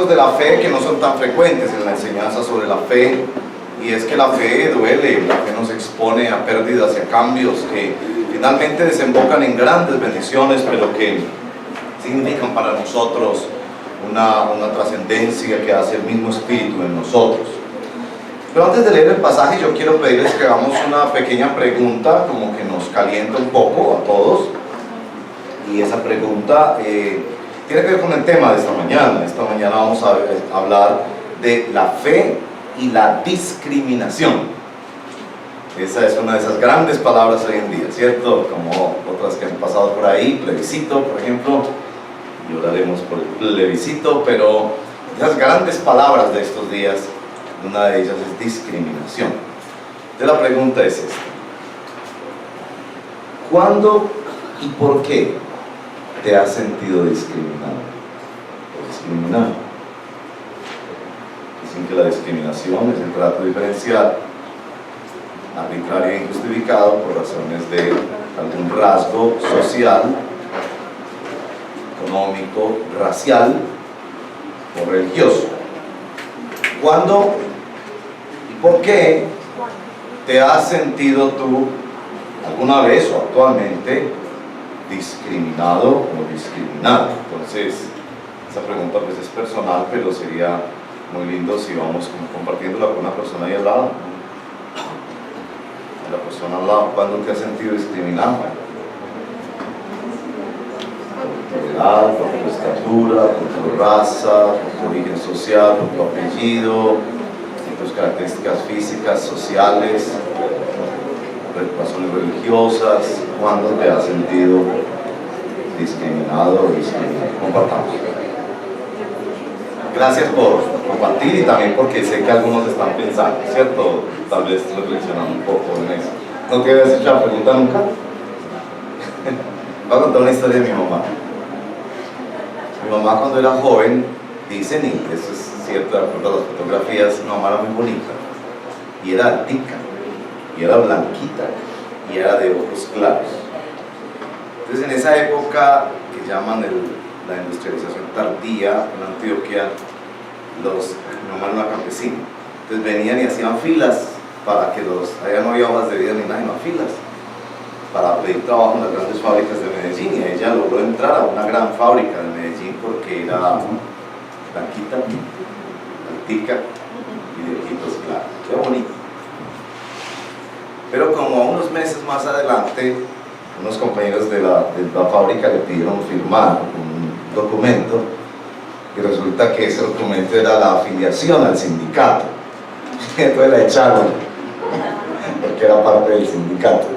aspectos de la fe que no son tan frecuentes en la enseñanza sobre la fe, y es que la fe duele, la fe nos expone a pérdidas y a cambios que finalmente desembocan en grandes bendiciones, pero que significan para nosotros una trascendencia que hace el mismo Espíritu en nosotros. Pero antes de leer el pasaje, yo quiero pedirles que hagamos una pequeña pregunta, como que nos calienta un poco a todos, y esa pregunta tiene que ver con el tema de esta mañana. Esta mañana vamos a hablar de la fe y la discriminación. Esa es una de esas grandes palabras hoy en día, ¿cierto? Como otras que han pasado por ahí, plebiscito, por ejemplo, y oraremos por el plebiscito, pero esas grandes palabras de estos días, una de ellas es discriminación. Entonces la pregunta es esta: ¿cuándo y por qué te has sentido discriminado o discriminado? Dicen que la discriminación es el trato diferencial, arbitrario e injustificado por razones de algún rasgo social, económico, racial o religioso. ¿Cuándo y por qué te has sentido tú alguna vez o actualmente discriminado o discriminado? Entonces, esa pregunta pues es personal, pero sería muy lindo si vamos compartiéndola con una persona ahí al lado. La persona al lado, ¿cuándo te has sentido discriminado? Por tu edad, por tu estatura, por tu raza, por tu origen social, por tu apellido, por tus características físicas, sociales, por razones religiosas. ¿Cuándo te has sentido discriminado o discriminado? Compartamos. Gracias por compartir, y también porque sé que algunos están pensando, ¿cierto? Tal vez reflexionando un poco en eso. ¿No te habías hecho la pregunta nunca? Voy a contar una historia de mi mamá. Mi mamá, cuando era joven, dicen, y eso es cierto, de acuerdo a las fotografías, mi mamá era muy bonita, y era altica, y era blanquita, y era de ojos claros. Entonces, en esa época que llaman la industrialización tardía en Antioquia, mi mamá era una campesina, entonces venían y hacían filas para que allá no había hojas de vida ni nada, no filas para pedir trabajo en las grandes fábricas de Medellín, y ella logró entrar a una gran fábrica de Medellín porque era blanquita, altica y de ojitos claros. Qué bonito. Pero como unos meses más adelante, unos compañeros de la fábrica le pidieron firmar un documento, y resulta que ese documento era la afiliación al sindicato. Entonces la echaron porque era parte del sindicato.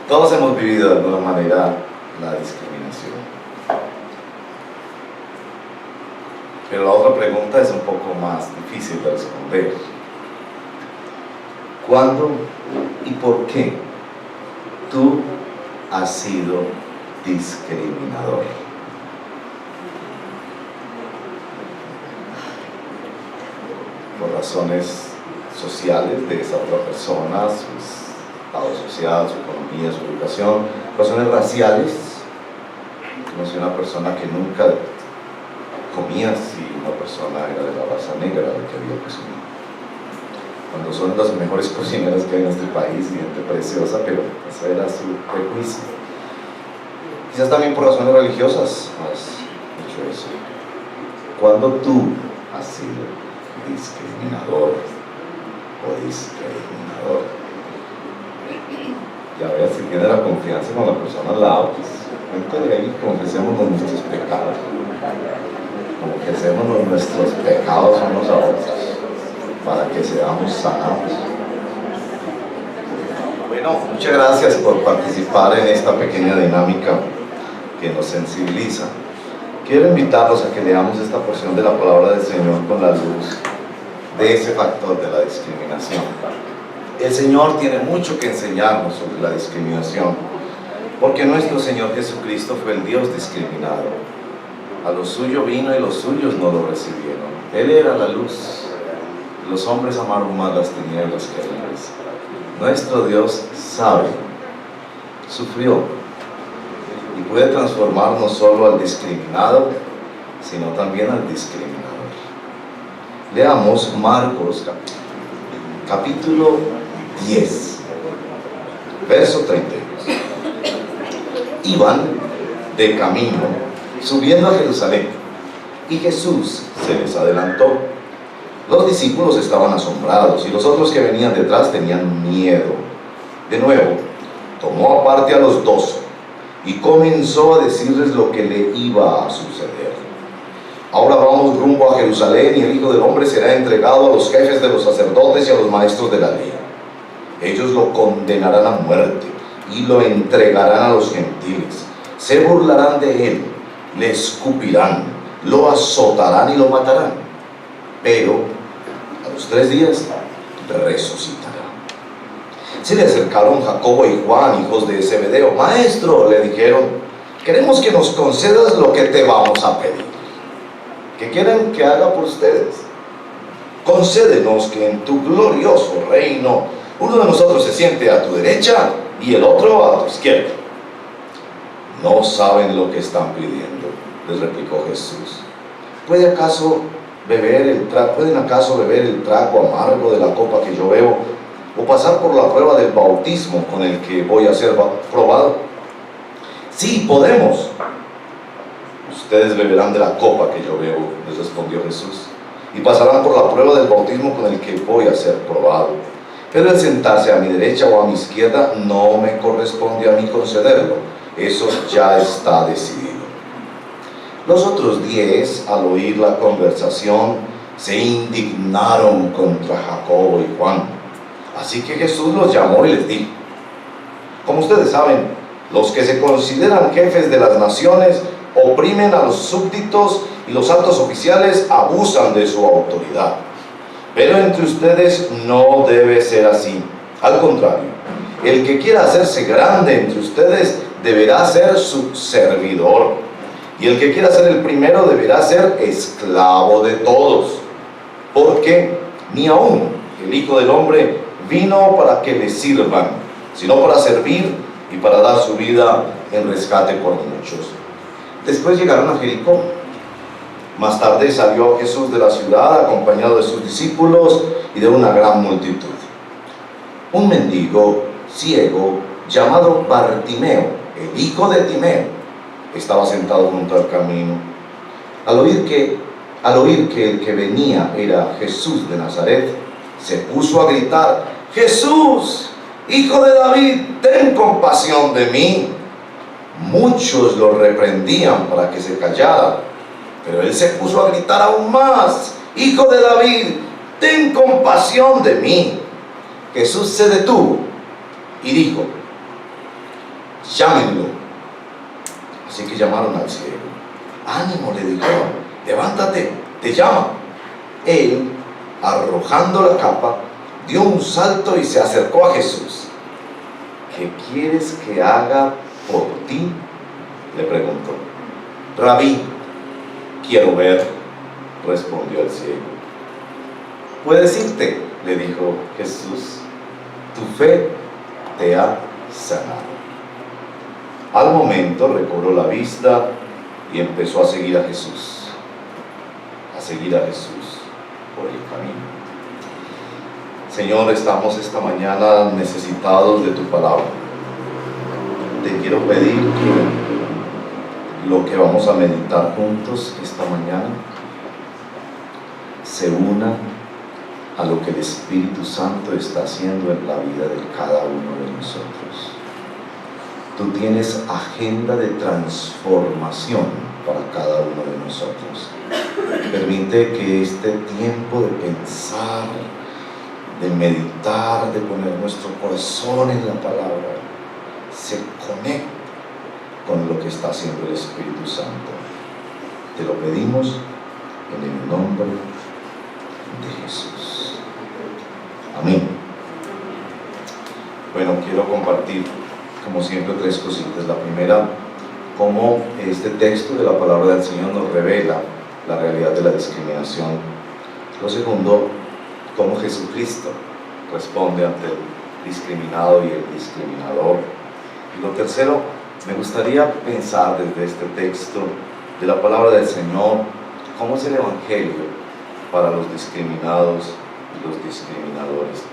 Todos hemos vivido de alguna manera la discriminación. Pero la otra pregunta es un poco más difícil de responder. ¿Cuándo y por qué tú has sido discriminador? Por razones sociales de esa otra persona, su estado social, su economía, su educación, razones raciales. Conocí una persona que nunca comía si una persona era de la raza negra la que había cocinado, cuando son las mejores cocineras que hay en este país, gente preciosa, pero ese era su prejuicio. Quizás también por razones religiosas has hecho eso. Cuando tú has sido discriminador o discriminador, ya veas, si tiene la confianza con la persona al lado, pues cuéntale ahí, confesemos nuestros pecados, confesemos nuestros pecados unos a otros, para que seamos sanados. Bueno, muchas gracias por participar en esta pequeña dinámica que nos sensibiliza. Quiero invitarlos a que leamos esta porción de la palabra del Señor con la luz de ese factor de la discriminación. El Señor tiene mucho que enseñarnos sobre la discriminación, porque nuestro Señor Jesucristo fue el Dios discriminado. A lo suyo vino y los suyos no lo recibieron. Él era la luz. Los hombres amaron más las tinieblas que la luz. Nuestro Dios sabe, sufrió y puede transformar no solo al discriminado, sino también al discriminador. Leamos Marcos capítulo 10, verso 32. Iban de camino subiendo a Jerusalén y Jesús se les adelantó. Los discípulos estaban asombrados y los otros que venían detrás tenían miedo. De nuevo, tomó aparte a los 12 y comenzó a decirles lo que le iba a suceder. Ahora vamos rumbo a Jerusalén y el Hijo del Hombre será entregado a los jefes de los sacerdotes y a los maestros de la ley. Ellos lo condenarán a muerte y lo entregarán a los gentiles. Se burlarán de él, le escupirán, lo azotarán y lo matarán. Pero a los 3 días resucitará. Se le acercaron Jacobo y Juan, hijos de Zebedeo. Maestro, le dijeron, queremos que nos concedas lo que te vamos a pedir. ¿Qué quieren que haga por ustedes? Concédenos que en tu glorioso reino uno de nosotros se siente a tu derecha y el otro a tu izquierda. No saben lo que están pidiendo, les replicó Jesús. ¿Pueden acaso beber el trago amargo de la copa que yo bebo, o pasar por la prueba del bautismo con el que voy a ser probado? Sí, podemos. Ustedes beberán de la copa que yo bebo, les respondió Jesús, y pasarán por la prueba del bautismo con el que voy a ser probado. Pero el sentarse a mi derecha o a mi izquierda no me corresponde a mí concederlo. Eso ya está decidido. Los otros 10, al oír la conversación, se indignaron contra Jacobo y Juan. Así que Jesús los llamó y les dijo: como ustedes saben, los que se consideran jefes de las naciones oprimen a los súbditos y los altos oficiales abusan de su autoridad. Pero entre ustedes no debe ser así. Al contrario, el que quiera hacerse grande entre ustedes deberá ser su servidor, y el que quiera ser el primero deberá ser esclavo de todos. Porque ni aún el Hijo del Hombre vino para que le sirvan, sino para servir y para dar su vida en rescate por muchos. Después llegaron a Jericó. Más tarde salió Jesús de la ciudad acompañado de sus discípulos y de una gran multitud. Un mendigo ciego llamado Bartimeo, el hijo de Timeo, estaba sentado junto al camino. Al oír que el que venía era Jesús de Nazaret, se puso a gritar: Jesús, hijo de David, ten compasión de mí. Muchos lo reprendían para que se callara, pero él se puso a gritar aún más: Hijo de David, ten compasión de mí. Jesús se detuvo y dijo: llámenlo. Así que llamaron al ciego. Ánimo, le dijeron, levántate, te llama. Él, arrojando la capa, dio un salto y se acercó a Jesús. ¿Qué quieres que haga por ti?, le preguntó. Rabí, quiero ver, respondió el ciego. Puedes irte, le dijo Jesús, tu fe te ha sanado. Al momento recobró la vista y empezó a seguir a Jesús por el camino. Señor, estamos esta mañana necesitados de tu palabra. Te quiero pedir que lo que vamos a meditar juntos esta mañana se una a lo que el Espíritu Santo está haciendo en la vida de cada uno de nosotros. Tú tienes agenda de transformación para cada uno de nosotros. Permite que este tiempo de pensar, de meditar, de poner nuestro corazón en la palabra, se conecte con lo que está haciendo el Espíritu Santo. Te lo pedimos en el nombre de Jesús. Amén. Bueno, quiero compartir, como siempre, 3 cositas. La primera, cómo este texto de la palabra del Señor nos revela la realidad de la discriminación. Lo segundo, cómo Jesucristo responde ante el discriminado y el discriminador. Y lo tercero, me gustaría pensar desde este texto de la palabra del Señor ¿Cómo es el Evangelio para los discriminados y los discriminadores?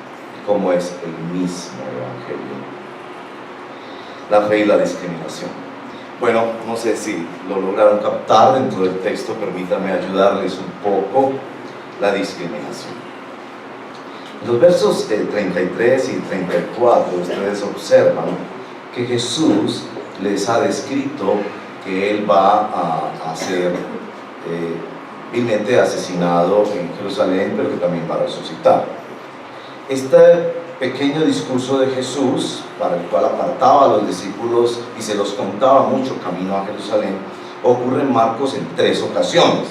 ¿Cómo es el mismo Evangelio? La fe y la discriminación. Bueno, no sé si lo lograron captar dentro del texto, permítanme ayudarles un poco. La discriminación. En los versos 33 y 34 ustedes observan que Jesús les ha descrito que Él va a ser vilmente asesinado en Jerusalén, pero que también va a resucitar. Este pequeño discurso de Jesús, para el cual apartaba a los discípulos y se los contaba mucho camino a Jerusalén, ocurre en Marcos en 3 ocasiones.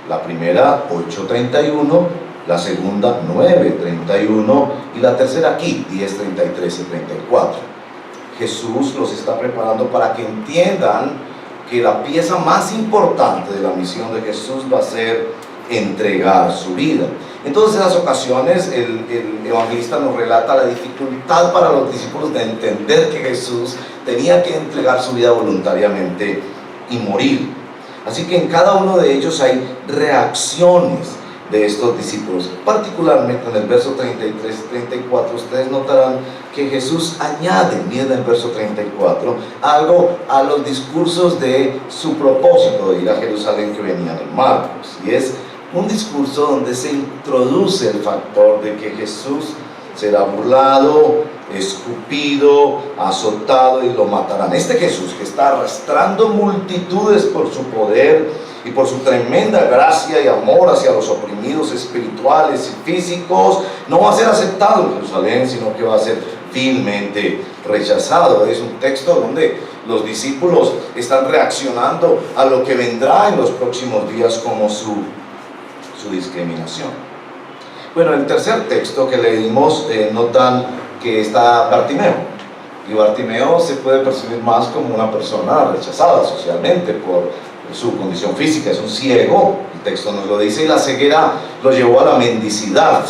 La primera, 8:31, la segunda, 9:31 y la tercera aquí, 10:33 y 34. Jesús los está preparando para que entiendan que la pieza más importante de la misión de Jesús va a ser entregar su vida. En todas esas ocasiones el evangelista nos relata la dificultad para los discípulos de entender que Jesús tenía que entregar su vida voluntariamente y morir. Así que en cada uno de ellos hay reacciones de estos discípulos. Particularmente en el verso 33 y 34 ustedes notarán que Jesús añade, miren el verso 34, algo a los discursos de su propósito de ir a Jerusalén que venían en Marcos, y es un discurso donde se introduce el factor de que Jesús será burlado, escupido, azotado y lo matarán. Este Jesús que está arrastrando multitudes por su poder y por su tremenda gracia y amor hacia los oprimidos espirituales y físicos, no va a ser aceptado en Jerusalén, sino que va a ser vilmente rechazado. Es un texto donde los discípulos están reaccionando a lo que vendrá en los próximos días como su discriminación. Bueno, el tercer texto que leímos notan que está Bartimeo, y Bartimeo se puede percibir más como una persona rechazada socialmente por su condición física, es un ciego, el texto nos lo dice, y la ceguera lo llevó a la mendicidad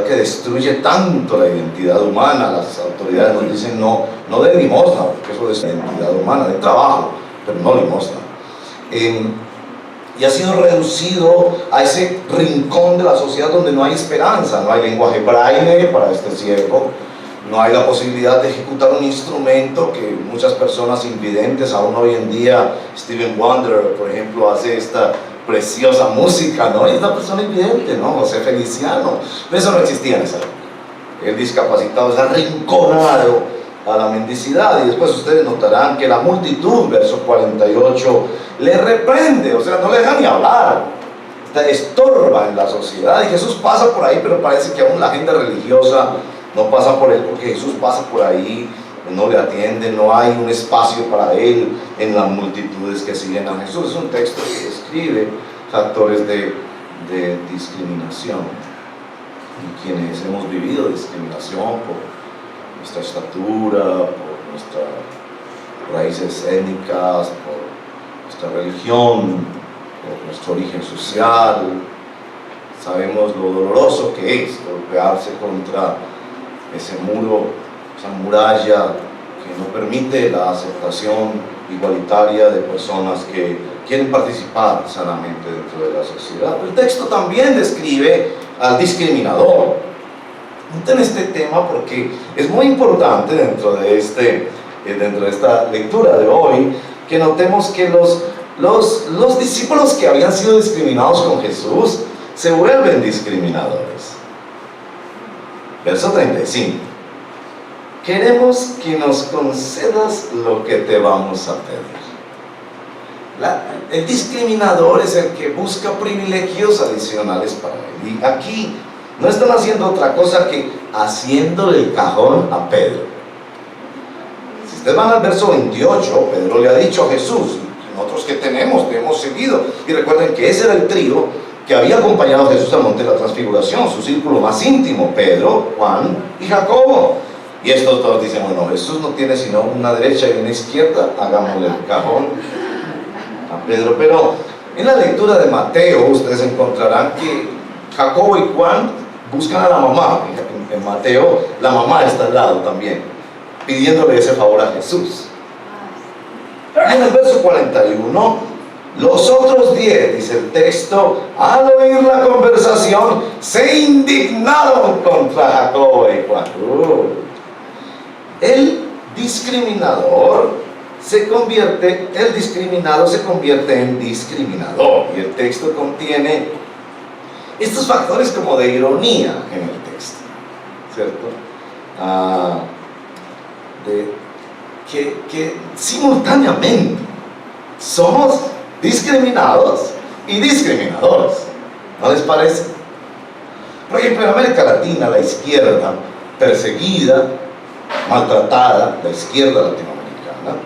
que destruye tanto la identidad humana. Las autoridades nos dicen no de limosna, porque eso es identidad humana, de trabajo, pero no limosna. Y ha sido reducido a ese rincón de la sociedad donde no hay esperanza, no hay lenguaje braille para este ciego, no hay la posibilidad de ejecutar un instrumento que muchas personas invidentes, aún hoy en día, Stevie Wonder, por ejemplo, hace esta preciosa música, ¿no? Y es una persona invidente, ¿no? José Feliciano, pero eso no existía en esa época. El discapacitado es arrinconado a la mendicidad, y después ustedes notarán que la multitud, verso 48, le reprende, o sea, no le deja ni hablar, estorba en la sociedad, y Jesús pasa por ahí, pero parece que aún la gente religiosa no pasa por él, porque Jesús pasa por ahí, no le atiende, no hay un espacio para él en las multitudes que siguen a Jesús. Es un texto que describe factores de discriminación, y quienes hemos vivido discriminación por nuestra estatura, por nuestras raíces étnicas, por nuestra religión, por nuestro origen social, sabemos lo doloroso que es golpearse contra ese muro, esa muralla que no permite la aceptación igualitaria de personas que quieren participar sanamente dentro de la sociedad. El texto también describe al discriminador. Noten este tema porque es muy importante dentro de esta lectura de hoy, que notemos que los discípulos que habían sido discriminados con Jesús se vuelven discriminadores. Verso 35. Queremos que nos concedas lo que te vamos a pedir. El discriminador es el que busca privilegios adicionales para él. Y aquí no están haciendo otra cosa que haciéndole el cajón a Pedro. Si ustedes van al verso 28, Pedro le ha dicho a Jesús: nosotros que tenemos, te hemos seguido. Y recuerden que ese era el trío que había acompañado a Jesús al monte de la transfiguración, su círculo más íntimo, Pedro, Juan y Jacobo. Y estos dos dicen: bueno, Jesús no tiene sino una derecha y una izquierda, hagámosle el cajón a Pedro. Pero en la lectura de Mateo ustedes encontrarán que Jacobo y Juan buscan a la mamá. En Mateo la mamá está al lado también, pidiéndole ese favor a Jesús. Y en el verso 41 Los otros 10, dice el texto, al oír la conversación, se indignaron contra Jacobo y Juan. El discriminado se convierte en discriminador. Y el texto contiene estos factores como de ironía en el texto, ¿cierto? Que simultáneamente somos discriminados y discriminadores, ¿no les parece? Por ejemplo, en América Latina, la izquierda perseguida, maltratada, la izquierda latinoamericana,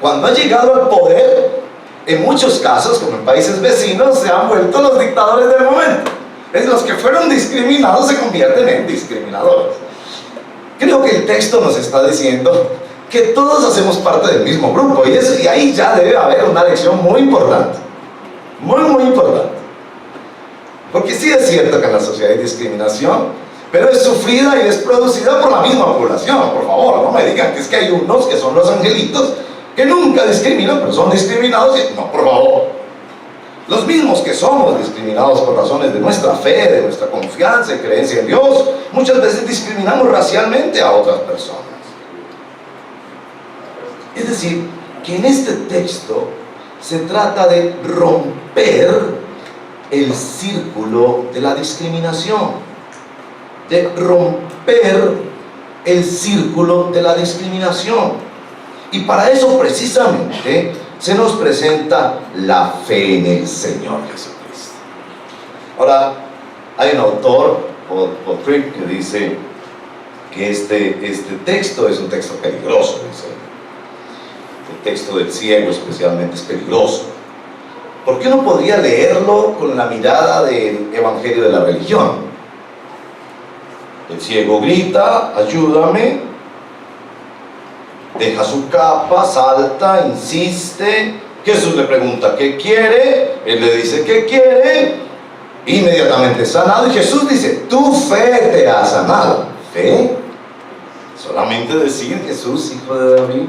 cuando ha llegado al poder, en muchos casos, como en países vecinos, se han vuelto los dictadores del momento. Es los que fueron discriminados se convierten en discriminadores. Creo que el texto nos está diciendo que todos hacemos parte del mismo grupo, y ahí ya debe haber una lección muy importante, muy importante, porque sí es cierto que en la sociedad hay discriminación, pero es sufrida y es producida por la misma población. Por favor, no me digan que es que hay unos que son los angelitos que nunca discriminan, pero son discriminados. No, por favor, los mismos que somos discriminados por razones de nuestra fe, de nuestra confianza y creencia en Dios, muchas veces discriminamos racialmente a otras personas. Es decir, que en este texto se trata de romper el círculo de la discriminación, de romper el círculo de la discriminación. Y para eso precisamente se nos presenta la fe en el Señor Jesucristo. Ahora, hay un autor, Paul Tripp, que dice que este texto es un texto peligroso, dice. El texto del ciego especialmente es peligroso. ¿Por qué no podría leerlo con la mirada del evangelio de la religión? El ciego grita, ayúdame, deja su capa, salta, insiste. Jesús le pregunta qué quiere, él le dice qué quiere, inmediatamente sanado, y Jesús dice, tu fe te ha sanado. ¿Fe? Solamente decir Jesús, hijo de David.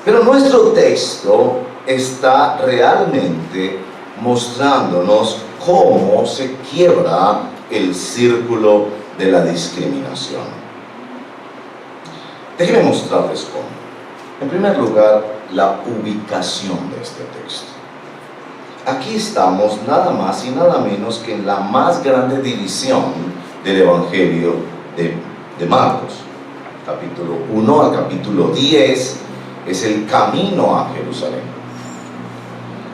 Pero nuestro texto está realmente mostrándonos cómo se quiebra el círculo de la discriminación. Déjenme mostrarles cómo. En primer lugar, la ubicación de este texto. Aquí estamos nada más y nada menos que en la más grande división del Evangelio de Marcos. Capítulo 1 al capítulo 10 es el camino a Jerusalén,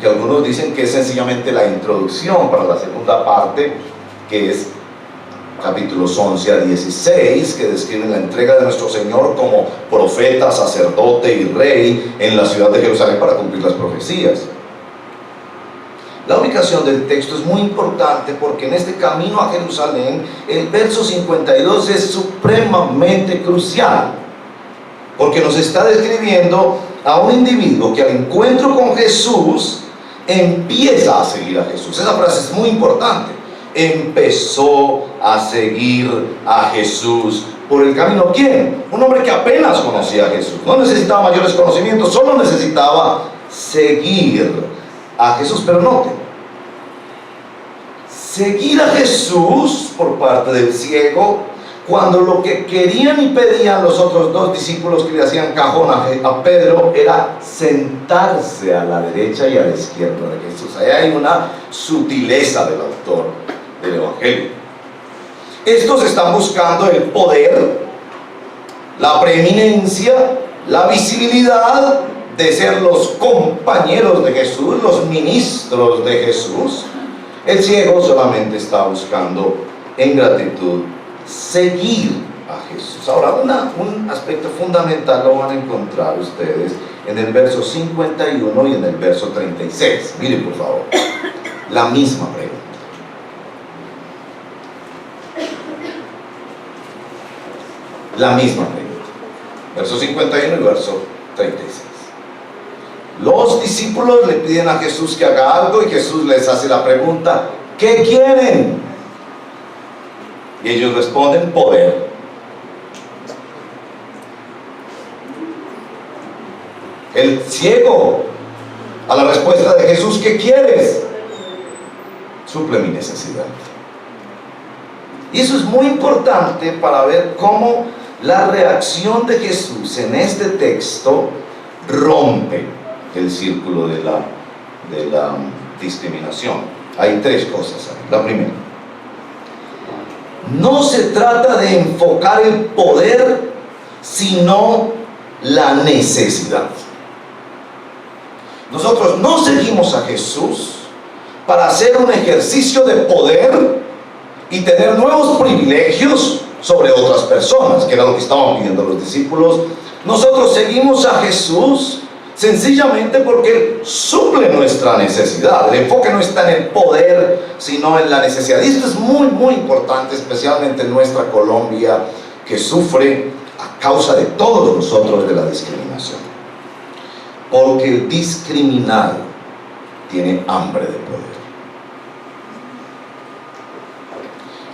que algunos dicen que es sencillamente la introducción para la segunda parte, que es capítulos 11 a 16, que describen la entrega de nuestro Señor como profeta, sacerdote y rey en la ciudad de Jerusalén para cumplir las profecías. La ubicación del texto es muy importante porque en este camino a Jerusalén el verso 52 es supremamente crucial, porque nos está describiendo a un individuo que al encuentro con Jesús empieza a seguir a Jesús. Esa frase es muy importante. Empezó a seguir a Jesús por el camino. ¿Quién? Un hombre que apenas conocía a Jesús. No necesitaba mayores conocimientos, solo necesitaba seguir a Jesús. Pero noten, seguir a Jesús por parte del ciego, cuando lo que querían y pedían los otros dos discípulos que le hacían cajón a Pedro era sentarse a la derecha y a la izquierda de Jesús. Ahí hay una sutileza del autor del Evangelio. Estos están buscando el poder, la preeminencia, la visibilidad de ser los compañeros de Jesús, los ministros de Jesús. El ciego solamente está buscando en gratitud seguir a Jesús. Ahora, un aspecto fundamental lo van a encontrar ustedes en el verso 51 y en el verso 36. Miren, por favor, la misma pregunta. La misma pregunta. Verso 51 y verso 36. Los discípulos le piden a Jesús que haga algo y Jesús les hace la pregunta, ¿qué quieren? Y ellos responden, poder. El ciego a la respuesta de Jesús: ¿qué quieres? Suple mi necesidad. Y eso es muy importante para ver cómo la reacción de Jesús en este texto rompe el círculo de la discriminación. Hay tres cosas ahí. La primera: no se trata de enfocar el poder, sino la necesidad. Nosotros no seguimos a Jesús para hacer un ejercicio de poder y tener nuevos privilegios sobre otras personas, que era lo que estaban pidiendo los discípulos. Nosotros seguimos a Jesús sencillamente porque Él suple nuestra necesidad. El enfoque no está en el poder, sino en la necesidad. Y esto es muy, muy importante, especialmente en nuestra Colombia, que sufre a causa de todos nosotros de la discriminación. Porque el discriminado tiene hambre de poder.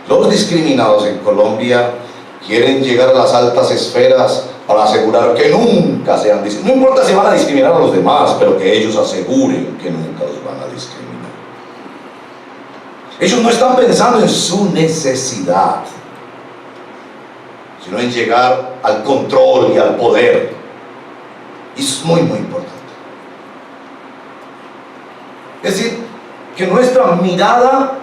Los discriminados en Colombia quieren llegar a las altas esferas para asegurar que nunca sean discriminados. No importa si van a discriminar a los demás, pero que ellos aseguren que nunca los van a discriminar. Ellos no están pensando en su necesidad, sino en llegar al control y al poder. Y eso es muy, muy importante. Es decir, que nuestra mirada,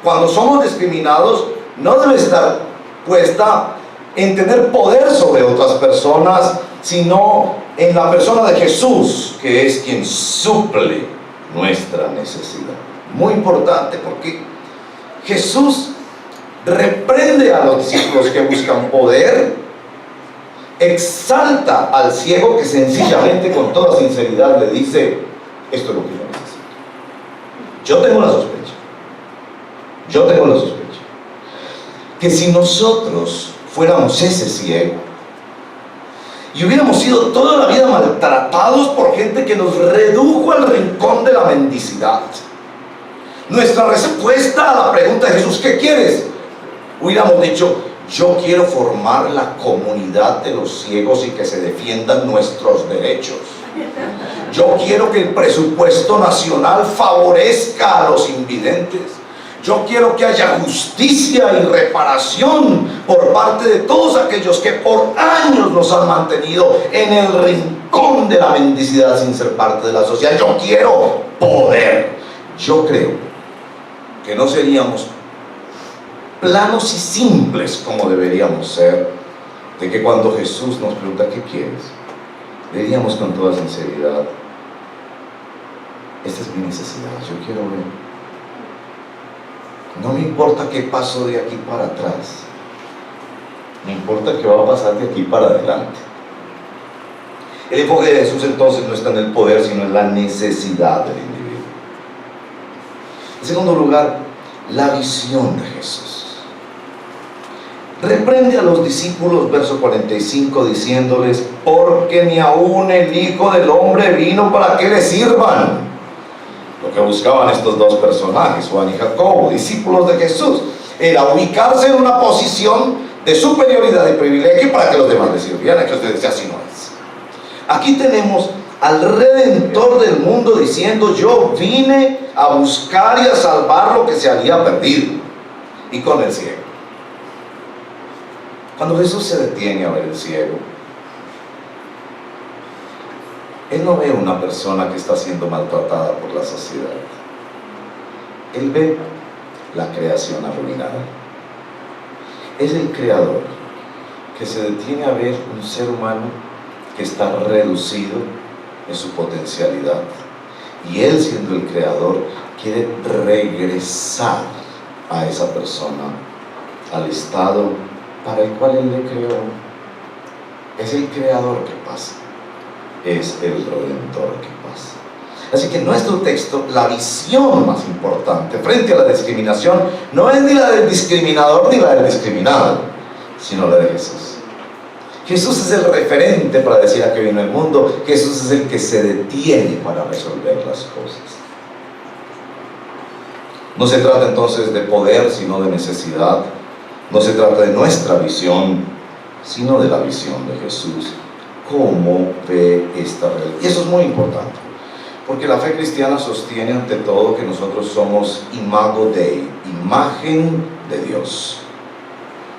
cuando somos discriminados, no debe estar puesta en tener poder sobre otras personas, sino en la persona de Jesús, que es quien suple nuestra necesidad. Muy importante, porque Jesús reprende a los discípulos que buscan poder, exalta al ciego que sencillamente, con toda sinceridad, le dice: esto es lo que yo necesito. Yo tengo la sospecha que si nosotros fuéramos ese ciego y hubiéramos sido toda la vida maltratados por gente que nos redujo al rincón de la mendicidad, nuestra respuesta a la pregunta de Jesús: ¿qué quieres?, hubiéramos dicho: yo quiero formar la comunidad de los ciegos y que se defiendan nuestros derechos. Yo quiero que el presupuesto nacional favorezca a los invidentes. Yo quiero que haya justicia y reparación por parte de todos aquellos que por años nos han mantenido en el rincón de la mendicidad sin ser parte de la sociedad. Yo quiero poder. Yo creo que no seríamos planos y simples como deberíamos ser, de que cuando Jesús nos pregunta: ¿qué quieres?, le diríamos con toda sinceridad: esta es mi necesidad, yo quiero ver. No me importa qué pasó de aquí para atrás, me importa qué va a pasar de aquí para adelante. El enfoque de Jesús entonces no está en el poder, sino en la necesidad del individuo. En segundo lugar, la visión de Jesús. Reprende a los discípulos, verso 45, diciéndoles: porque ni aún el Hijo del Hombre vino para que le sirvan. Lo que buscaban estos dos personajes, Juan y Jacobo, discípulos de Jesús, era ubicarse en una posición de superioridad y privilegio para que los demás les sirvieran. Que usted decía: así no es. Aquí tenemos al Redentor del mundo diciendo: yo vine a buscar y a salvar lo que se había perdido. Y con el ciego. Cuando Jesús se detiene a ver el ciego, Él no ve una persona que está siendo maltratada por la sociedad. Él ve la creación arruinada. Es el Creador que se detiene a ver un ser humano que está reducido en su potencialidad. Y Él, siendo el Creador, quiere regresar a esa persona al estado para el cual Él le creó. Es el Creador que pasa. Es el Redentor que pasa. Así que en nuestro texto, la visión más importante frente a la discriminación no es ni la del discriminador ni la del discriminado, sino la de Jesús. Jesús es el referente para decir a qué vino el mundo. Jesús es el que se detiene para resolver las cosas. No se trata entonces de poder, sino de necesidad. No se trata de nuestra visión, sino de la visión de Jesús. ¿Cómo ve esta realidad? Y eso es muy importante, Porque la fe cristiana sostiene ante todo que nosotros somos imago Dei, imagen de Dios.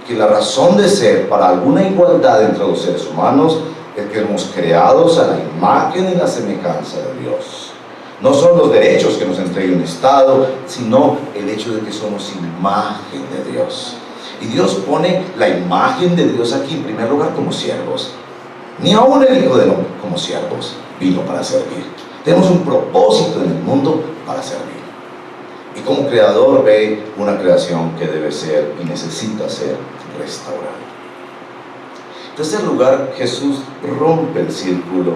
Que la razón de ser para alguna igualdad entre los seres humanos es que somos creados a la imagen y la semejanza de Dios. No son los derechos que nos entrega un Estado, sino el hecho de que somos imagen de Dios. Y Dios pone la imagen de Dios aquí en primer lugar como siervos. Ni aún el Hijo del Hombre como siervos vino para servir. Tenemos un propósito en el mundo para servir. Y como creador ve una creación que debe ser y necesita ser restaurada. En tercer lugar, Jesús rompe el círculo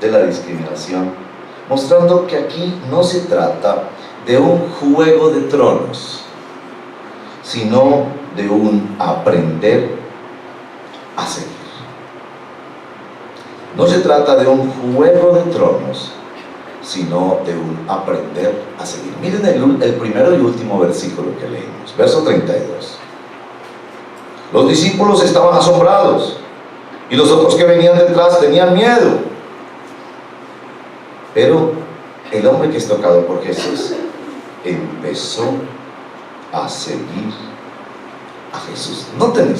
de la discriminación, mostrando que aquí no se trata de un juego de tronos, sino de un aprender a seguir. No se trata de un juego de tronos, sino de un aprender a seguir. Miren el primero y último versículo que leímos, verso 32. Los discípulos estaban asombrados y los otros que venían detrás tenían miedo. Pero el hombre que es tocado por Jesús empezó a seguir a Jesús. Noten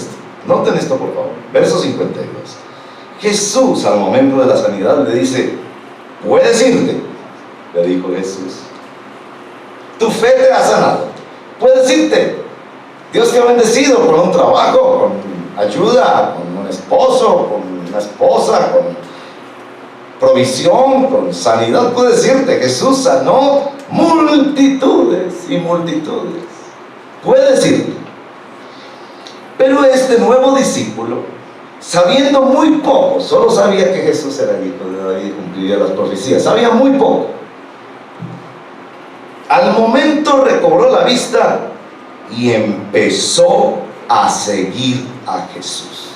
esto por favor. Verso 52. Jesús al momento de la sanidad le dice: puedes irte, le dijo Jesús. Tu fe te ha sanado. Puedes irte. Dios te ha bendecido con un trabajo, con ayuda, con un esposo, con una esposa, con provisión, con sanidad. Puedes irte. Jesús sanó multitudes y multitudes. Puedes irte. Pero este nuevo discípulo, sabiendo muy poco, solo sabía que Jesús era el Hijo de David y cumpliría las profecías, sabía muy poco. Al momento recobró la vista y empezó a seguir a Jesús.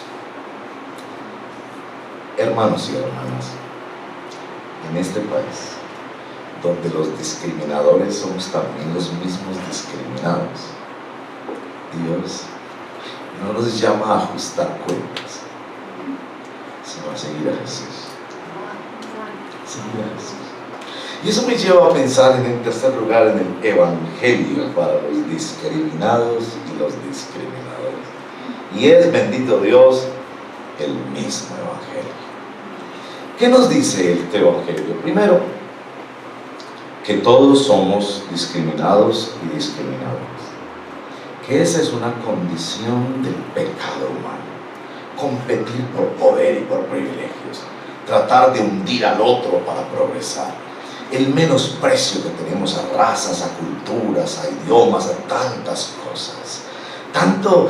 Hermanos y hermanas, en este país, donde los discriminadores somos también los mismos discriminados, Dios no nos llama a ajustar cuentas, sino a seguir a Jesús. Seguir a Jesús. Y eso me lleva a pensar en tercer lugar en el Evangelio para los discriminados y los discriminadores. Y es, bendito Dios, el mismo Evangelio. ¿Qué nos dice este Evangelio? Primero, que todos somos discriminados y discriminados. Que esa es una condición del pecado humano. Competir por poder y por privilegios. Tratar de hundir al otro para progresar. El menosprecio que tenemos a razas, a culturas, a idiomas, a tantas cosas. Tanto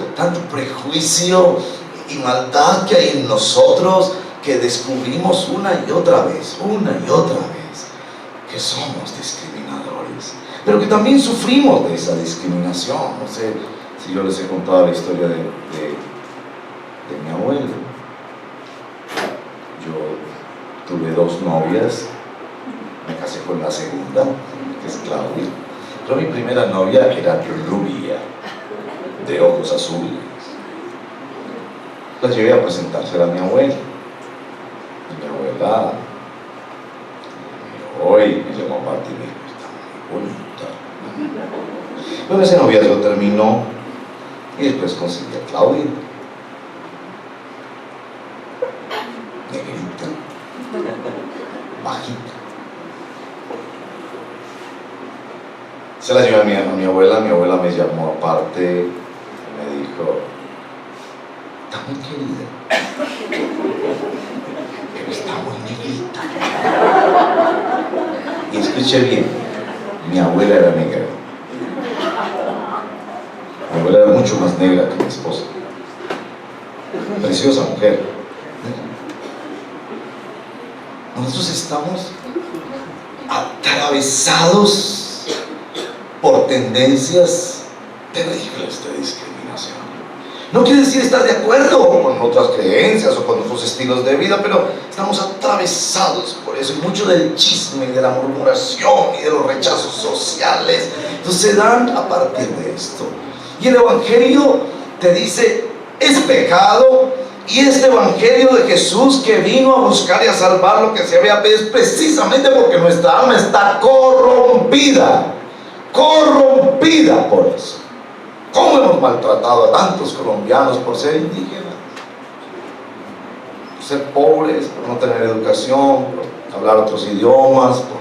prejuicio y maldad que hay en nosotros, que descubrimos una y otra vez, que somos discriminadores, pero que también sufrimos de esa discriminación. No sé si yo les he contado la historia de mi abuelo. Yo tuve 2 novias, me casé con la segunda, que es Claudia, pero mi primera novia era rubia, de ojos azules. La llevé a presentársela a mi abuela. Mi abuela hoy me llamó aparte y me dijo: está muy bonita. Bueno, ese noviazgo terminó y después conseguí a Claudia, negrita, bajita. Se la llevé a mi abuela me llamó aparte y me dijo: está muy querida, pero está muy negrita. Y escuché bien, mi abuela era negra. Mi abuela era mucho más negra que mi esposa. Preciosa mujer. Nosotros estamos atravesados por tendencias terribles de discriminación. No quiere decir estar de acuerdo con otras creencias o con otros estilos de vida, pero estamos atravesados por eso. Y mucho del chisme, de la murmuración y de los rechazos sociales, entonces se dan a partir de esto. Y el Evangelio te dice: es pecado Y este evangelio de Jesús que vino a buscar y a salvar lo que se había perdido es precisamente porque nuestra alma está corrompida por eso. ¿Cómo hemos maltratado a tantos colombianos por ser indígenas? Por ser pobres, por no tener educación, por hablar otros idiomas, por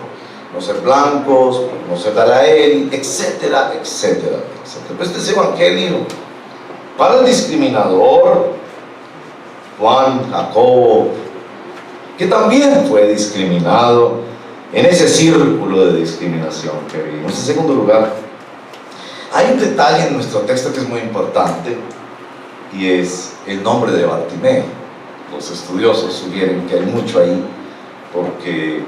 no ser blancos, por no ser de la élite, etcétera, etcétera, etcétera. Este es evangelio para el discriminador Juan Jacobo, que también fue discriminado en ese círculo de discriminación que vimos. En segundo lugar, hay un detalle en nuestro texto que es muy importante, y es el nombre de Bartimeo. Los estudiosos sugieren que hay mucho ahí, porque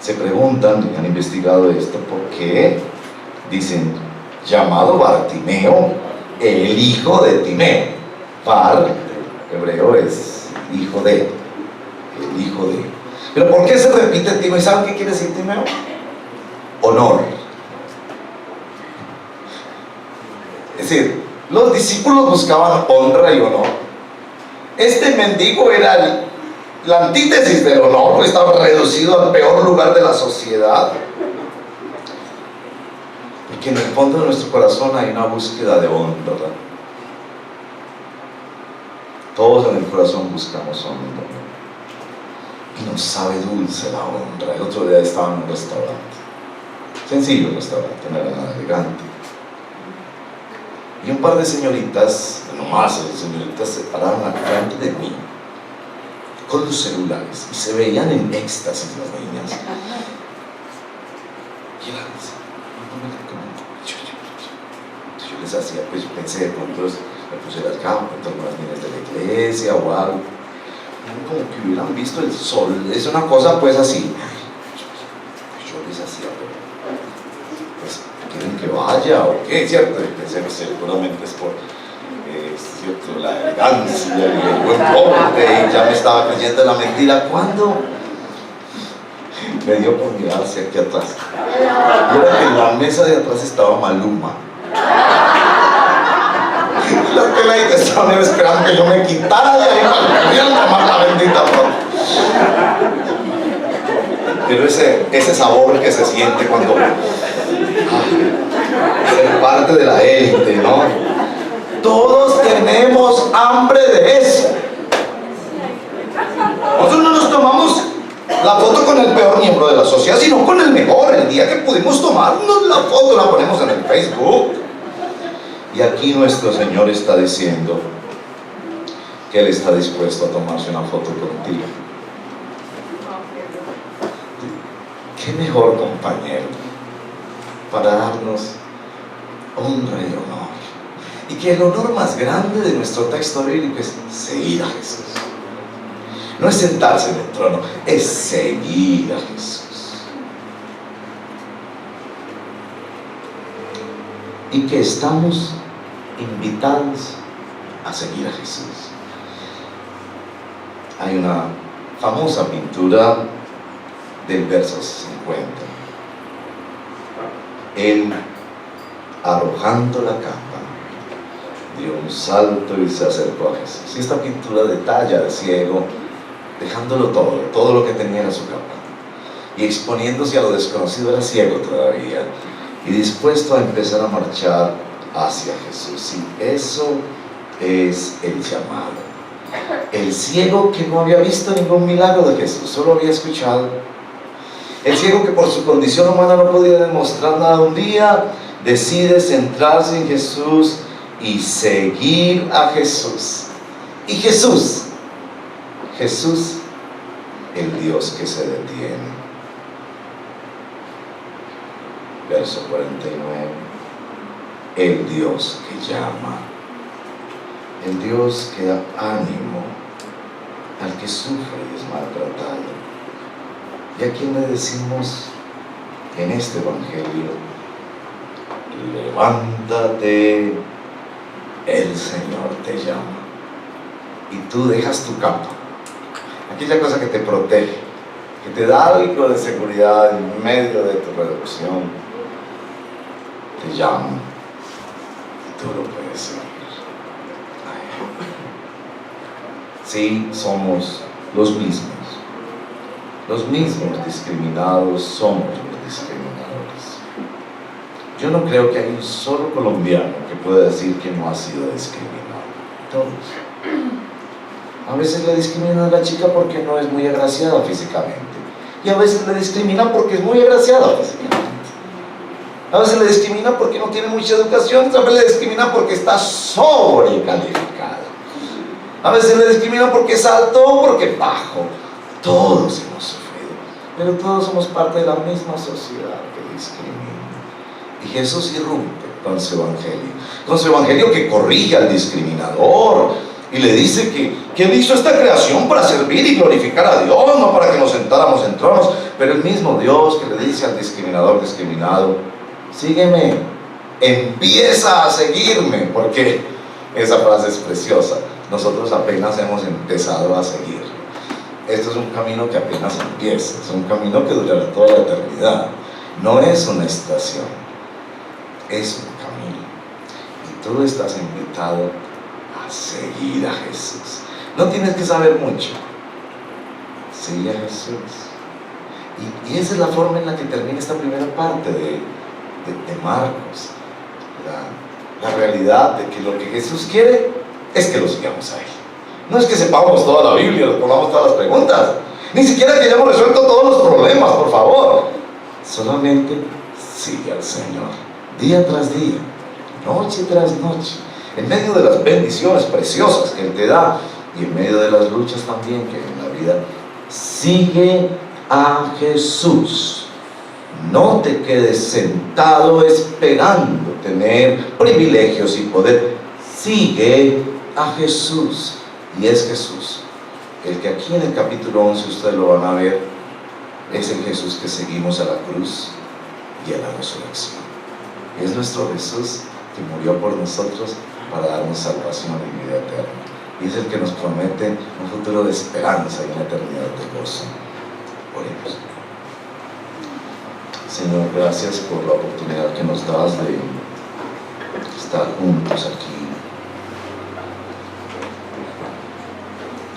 se preguntan y han investigado esto, ¿por qué dicen llamado Bartimeo, el hijo de Timeo? Bar, hebreo, es hijo de, el hijo de. Pero ¿por qué se repite Timeo? ¿Y saben qué quiere decir Timeo? Honor. Es decir, los discípulos buscaban honra y honor. Este mendigo era la antítesis del honor, pues estaba reducido al peor lugar de la sociedad. Porque en el fondo de nuestro corazón hay una búsqueda de honra, ¿verdad? Todos en el corazón buscamos honra. Y nos sabe dulce la honra. El otro día estaba en un restaurante, sencillo restaurante, no era nada elegante. Y un par de señoritas, nomás señoritas, se pararon al frente de mí con los celulares y se veían en éxtasis las niñas. Y yo les hacía, pues pensé, de pronto me puse las gafas, algunas niñas de la iglesia o algo, como que hubieran visto el sol. Es una cosa pues así. Yo les hacía, pues, ¿quieren que vaya o qué? ¿Cierto? Y pensé, seguramente es por ¿cierto? La elegancia y el buen porte, y ya me estaba creyendo la mentira. ¿Cuándo? Me dio por mirar hacia aquí atrás. Y era que en la mesa de atrás estaba Maluma. Las peladitas estaban esperando que yo me quitara de ahí para que pudieran tomar la bendita foto. Pero ese sabor que se siente cuando ser parte de la élite, ¿no? Todos tenemos hambre de eso. Nosotros no nos tomamos la foto con el peor miembro de la sociedad, sino con el mejor. El día que pudimos tomarnos la foto, la ponemos en el Facebook. Y aquí nuestro Señor está diciendo que Él está dispuesto a tomarse una foto contigo. ¿Qué mejor compañero para darnos honra y honor? Y que el honor más grande de nuestro texto bíblico es seguir a Jesús. No es sentarse en el trono, es seguir a Jesús. Y que estamos invitados a seguir a Jesús. Hay una famosa pintura del verso 50. Él, arrojando la capa, dio un salto y se acercó a Jesús. Y esta pintura detalla al ciego, dejándolo todo lo que tenía era su capa, y exponiéndose a lo desconocido. Era ciego todavía, y dispuesto a empezar a marchar hacia Jesús. Y eso es el llamado. El ciego que no había visto ningún milagro de Jesús, solo había escuchado. El ciego que por su condición humana no podía demostrar nada, un día decide centrarse en Jesús y seguir a Jesús. Y Jesús, el Dios que se detiene. Verso 49. El Dios que llama, el Dios que da ánimo al que sufre y es maltratado. Y a quien le decimos en este evangelio: levántate, el Señor te llama. Y tú dejas tu capa, aquella cosa que te protege, que te da algo de seguridad en medio de tu reducción, te llama. Tú lo puedes seguir. Sí, somos los mismos. Los mismos discriminados somos los discriminadores. Yo no creo que hay un solo colombiano que pueda decir que no ha sido discriminado. Todos. A veces le discriminan a la chica porque no es muy agraciada físicamente. Y a veces le discriminan porque es muy agraciada físicamente. A veces le discriminan porque no tiene mucha educación. A veces le discriminan porque está sobrecalificada. A veces le discriminan porque es alto o porque es bajo. Todos hemos sufrido. Pero todos somos parte de la misma sociedad que discrimina. Y Jesús irrumpe con su evangelio. Con su evangelio que corrige al discriminador. Y le dice que Él hizo esta creación para servir y glorificar a Dios, no para que nos sentáramos en tronos. Pero el mismo Dios que le dice al discriminador discriminado: sígueme, empieza a seguirme, porque esa frase es preciosa. Nosotros apenas hemos empezado a seguir. Esto es un camino que apenas empieza, es un camino que durará toda la eternidad. No es una estación, es un camino. Y tú estás invitado a seguir a Jesús. No tienes que saber mucho. Sigue a Jesús. Y esa es la forma en la que termina esta primera parte de Marcos. La realidad de que lo que Jesús quiere es que lo sigamos a Él. No es que sepamos toda la Biblia, respondamos todas las preguntas, ni siquiera que hayamos resuelto todos los problemas, por favor. Solamente sigue al Señor, día tras día, noche tras noche, en medio de las bendiciones preciosas que Él te da y en medio de las luchas también que hay en la vida. Sigue a Jesús. No te quedes sentado esperando tener privilegios y poder. Sigue a Jesús. Y es Jesús el que aquí en el capítulo 11 ustedes lo van a ver. Es el Jesús que seguimos a la cruz y a la resurrección. Es nuestro Jesús que murió por nosotros para darnos salvación y vida eterna. Y es el que nos promete un futuro de esperanza y una eternidad de gozo. Oremos. Señor, gracias por la oportunidad que nos das de estar juntos aquí,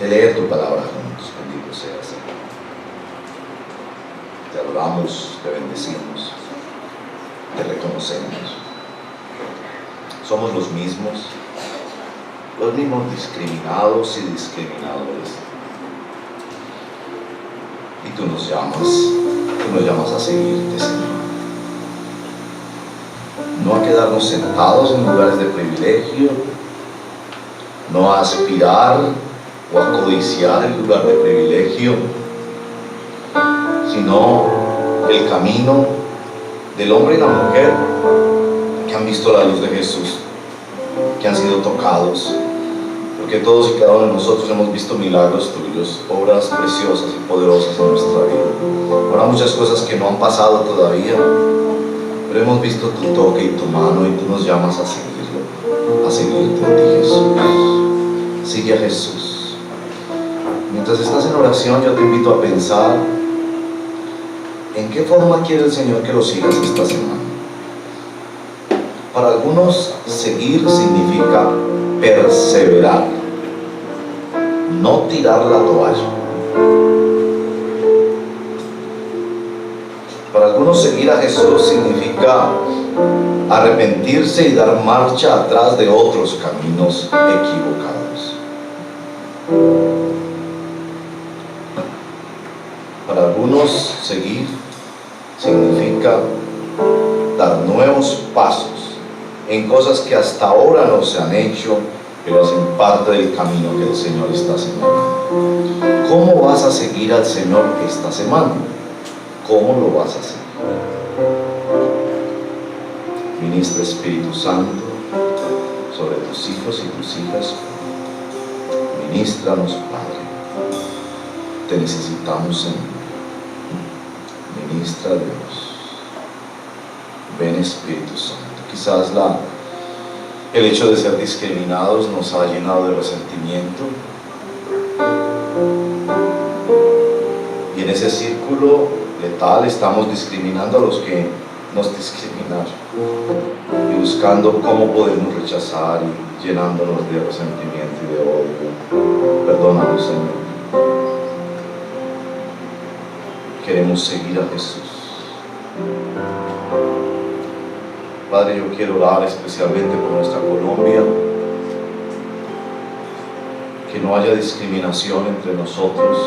de leer tu palabra juntos. Bendito seas, Señor. Te adoramos, te bendecimos, te reconocemos. Somos los mismos discriminados y discriminadores. Y tú nos llamas a seguirte, Señor. No a quedarnos sentados en lugares de privilegio, no a aspirar o a codiciar el lugar de privilegio, sino el camino del hombre y la mujer que han visto la luz de Jesús, que han sido tocados, porque todos y cada uno de nosotros hemos visto milagros tuyos, obras preciosas y poderosas en nuestra vida. Habrá muchas cosas que no han pasado todavía, pero hemos visto tu toque y tu mano, y tú nos llamas a seguirlo, a seguirte a ti, Jesús. Sigue a Jesús. Mientras estás en oración, yo te invito a pensar en qué forma quiere el Señor que lo sigas esta semana. Para algunos, seguir significa perseverar, no tirar la toalla. Para algunos, seguir a Jesús significa arrepentirse y dar marcha atrás de otros caminos equivocados. Para algunos, seguir significa dar nuevos pasos en cosas que hasta ahora no se han hecho, pero hacen parte del camino que el Señor está señalando. ¿Cómo vas a seguir al Señor esta semana? ¿Cómo lo vas a hacer? Ministra Espíritu Santo sobre tus hijos y tus hijas. Ministranos, Padre. Te necesitamos, Señor. Ministra Dios. Ven, Espíritu Santo. Quizás el hecho de ser discriminados nos ha llenado de resentimiento, y en ese círculo letal estamos discriminando a los que nos discriminaron y buscando cómo podemos rechazar y llenándonos de resentimiento y de odio. Perdónanos, Señor. Queremos seguir a Jesús. Padre, yo quiero orar especialmente por nuestra Colombia, que no haya discriminación entre nosotros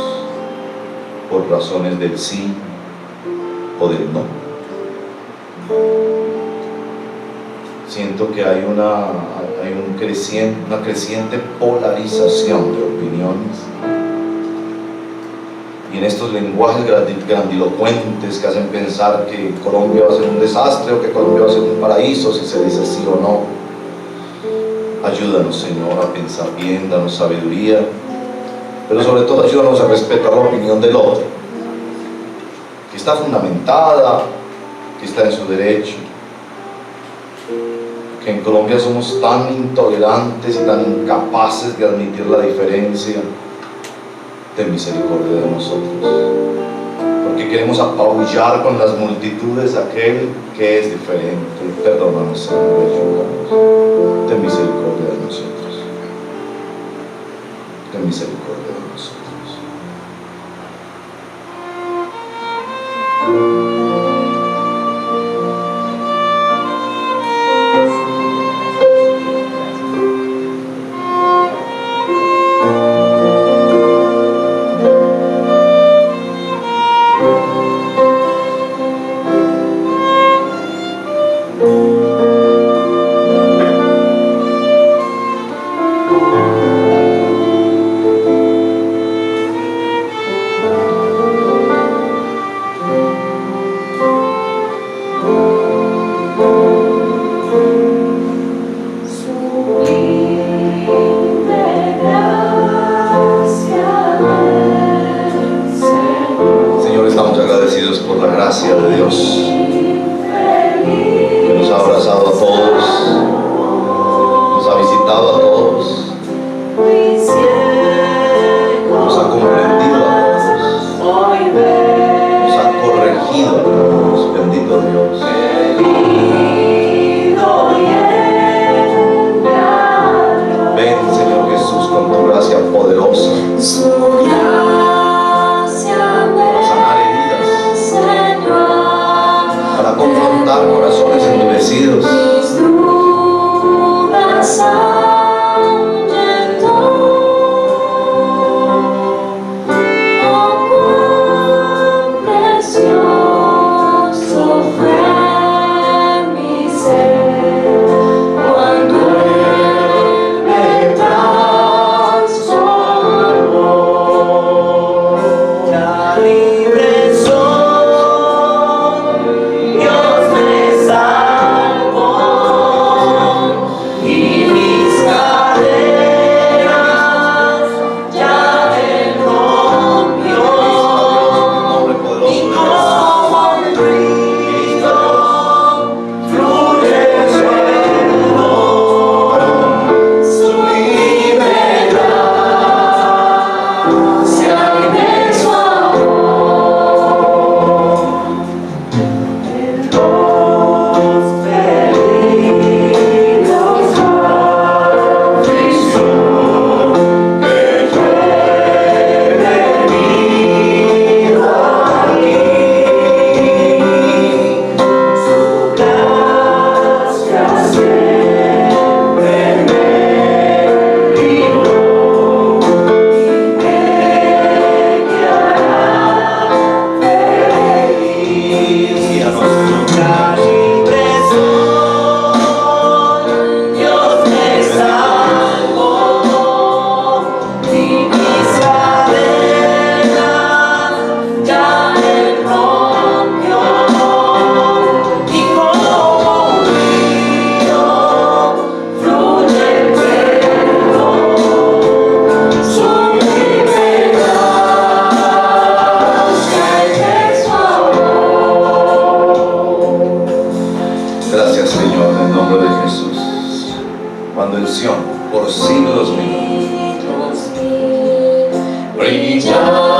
por razones del sí o del no. Siento que hay una creciente polarización de opiniones, y en estos lenguajes grandilocuentes que hacen pensar que Colombia va a ser un desastre o que Colombia va a ser un paraíso si se dice sí o no. Ayúdanos, Señor, a pensar bien, danos sabiduría, pero sobre todo ayúdanos a respetar la opinión del otro, que está fundamentada, que está en su derecho. Que en Colombia somos tan intolerantes y tan incapaces de admitir la diferencia. Ten misericordia de nosotros, porque queremos apabullar con las multitudes a aquel que es diferente. Perdónanos, Señor, ayúdanos. Ten misericordia de nosotros. Ten misericordia de nosotros. Brilla